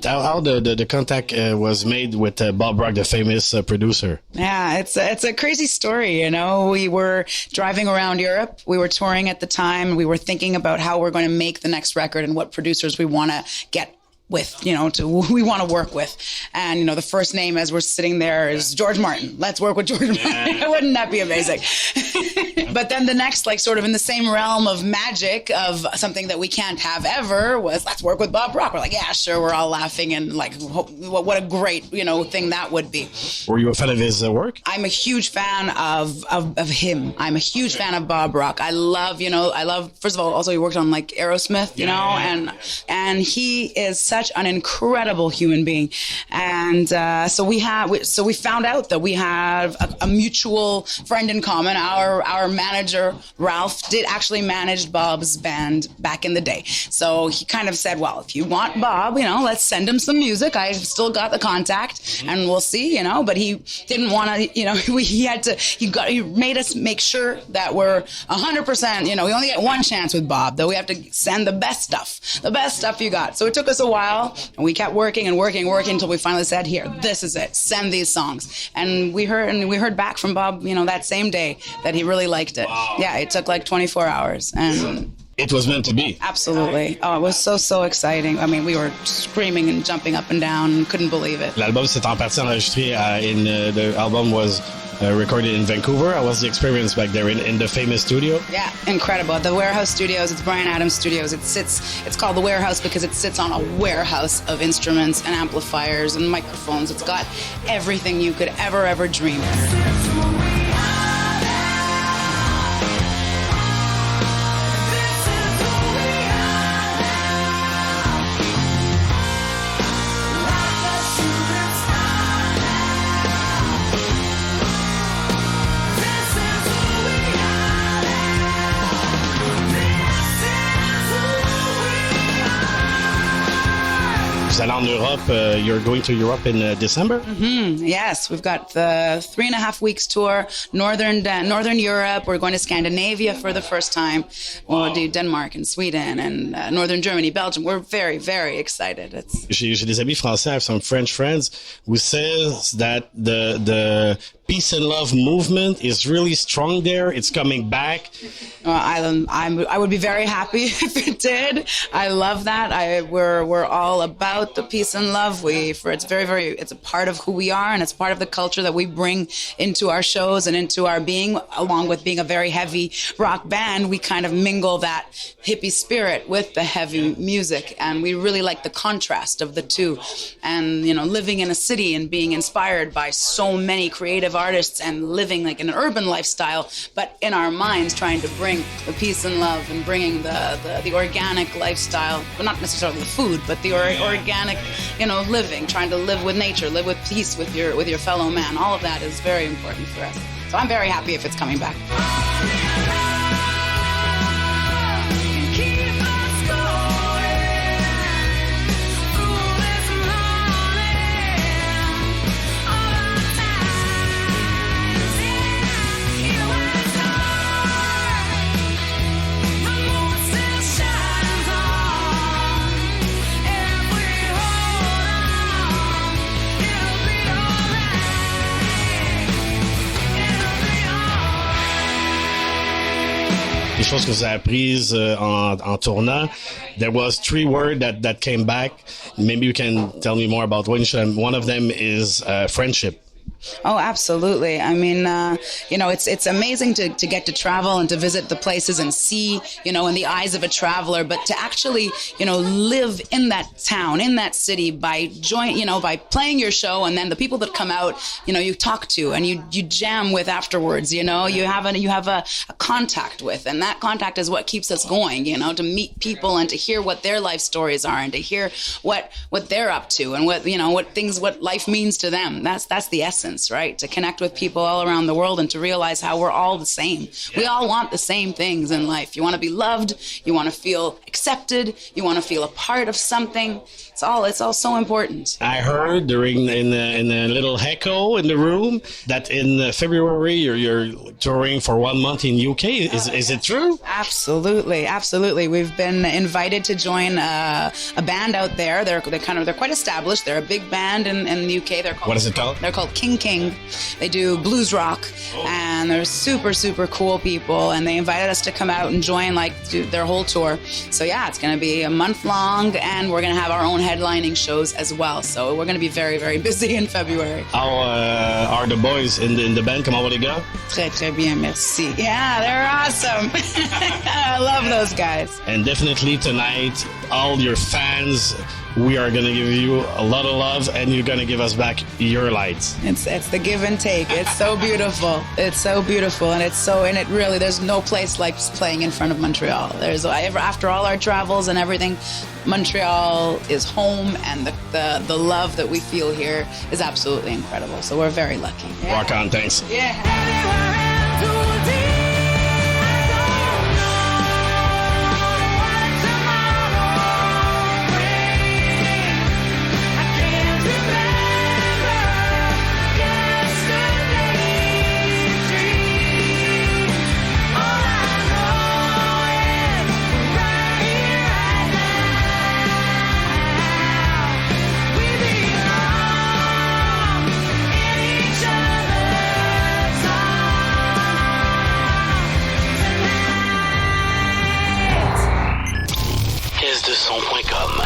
how the contact was made with Bob Rock, the famous producer. Yeah, it's a crazy story. You know, we were driving around Europe. We were touring at the time. We were thinking about how we're going to make the next record and what producers we want to get with, we want to work with. And, the first name as we're sitting there is George Martin. Let's work with George Martin. Wouldn't that be amazing? But then the next, sort of in the same realm of magic of something that we can't have ever was, let's work with Bob Rock. We're like, yeah, sure. We're all laughing and what a great, thing that would be. Were you a fan of his work? I'm a huge fan of him. I'm a huge fan of Bob Rock. I love, first of all, also he worked on Aerosmith, and he is such an incredible human being. And so we found out that we have a mutual friend in common. Our manager, Ralph, did actually manage Bob's band back in the day. So he kind of said, well, if you want Bob, let's send him some music. I've still got the contact and we'll see, but he didn't want to, he made us make sure that we're 100%, we only get one chance with Bob, though we have to send the best stuff you got. So it took us a while and we kept working until we finally said, here, this is it, send these songs. And we heard back from Bob, that same day that he really liked it. Wow. Yeah, it took 24 hours and it was meant to be. Absolutely. Oh, it was so exciting. I mean, we were screaming and jumping up and down and couldn't believe it. L'album s'est en partie enregistré the album was recorded in Vancouver. How was the experience back there in the famous studio? Yeah, incredible. The Warehouse Studios, it's Bryan Adams Studios. It's called the Warehouse because it sits on a warehouse of instruments and amplifiers and microphones. It's got everything you could ever dream of. Vous allez en Europe. You're going to Europe in December? Mm-hmm. Yes, we've got the 3.5 weeks tour, Northern Europe. We're going to Scandinavia for the first time. We'll do Denmark and Sweden and Northern Germany, Belgium. We're very, very excited. J'ai des amis français. I have some French friends who says that the peace and love movement is really strong there. It's coming back. I would be very happy if it did. I love that. We're all about the peace and love. It's a part of who we are, and it's part of the culture that we bring into our shows and into our being. Along with being a very heavy rock band, we kind of mingle that hippie spirit with the heavy music, and we really like the contrast of the two. And living in a city and being inspired by so many creative artists and living an urban lifestyle, but in our minds trying to bring the peace and love and bringing the organic lifestyle, but not necessarily the food, but the organic, living, trying to live with nature, live with peace with your fellow man. All of that is very important for us. So I'm very happy if it's coming back. Les choses que vous avez apprises en tournant. There was 3 words that came back. Maybe you can tell me more about one of them is friendship. Oh, absolutely. I mean, it's amazing to get to travel and to visit the places and see, in the eyes of a traveler, but to actually, live in that town, in that city by by playing your show, and then the people that come out, you talk to and you jam with afterwards, you have a contact with, and that contact is what keeps us going, to meet people and to hear what their life stories are and to hear what they're up to and what life means to them. That's the essence. Right? To connect with people all around the world and to realize how we're all the same. We all want the same things in life. You want to be loved. You want to feel accepted. You want to feel a part of something. It's all so important. I heard during in a little echo in the room that in February you're touring for 1 month in UK. Is it true? Absolutely. We've been invited to join a band out there. They're quite established. They're a big band in the UK. What is it called? They're called King. They do blues rock, and they're super cool people. And they invited us to come out and join do their whole tour. So yeah, it's going to be a month long, and we're going to have our own headlining shows as well. So we're going to be very busy in February. How are the boys in the band? Comment vont les gars? Très bien, merci. Yeah, they're awesome. I love those guys. And definitely tonight, all your fans, we are going to give you a lot of love, and you're going to give us back your lights. It's the give and take. It's so beautiful. And it really, there's no place like playing in front of Montreal. After all our travels and everything, Montreal is home, and the love that we feel here is absolutely incredible. So we're very lucky. Yeah. Rock on, thanks. Yeah. Son.com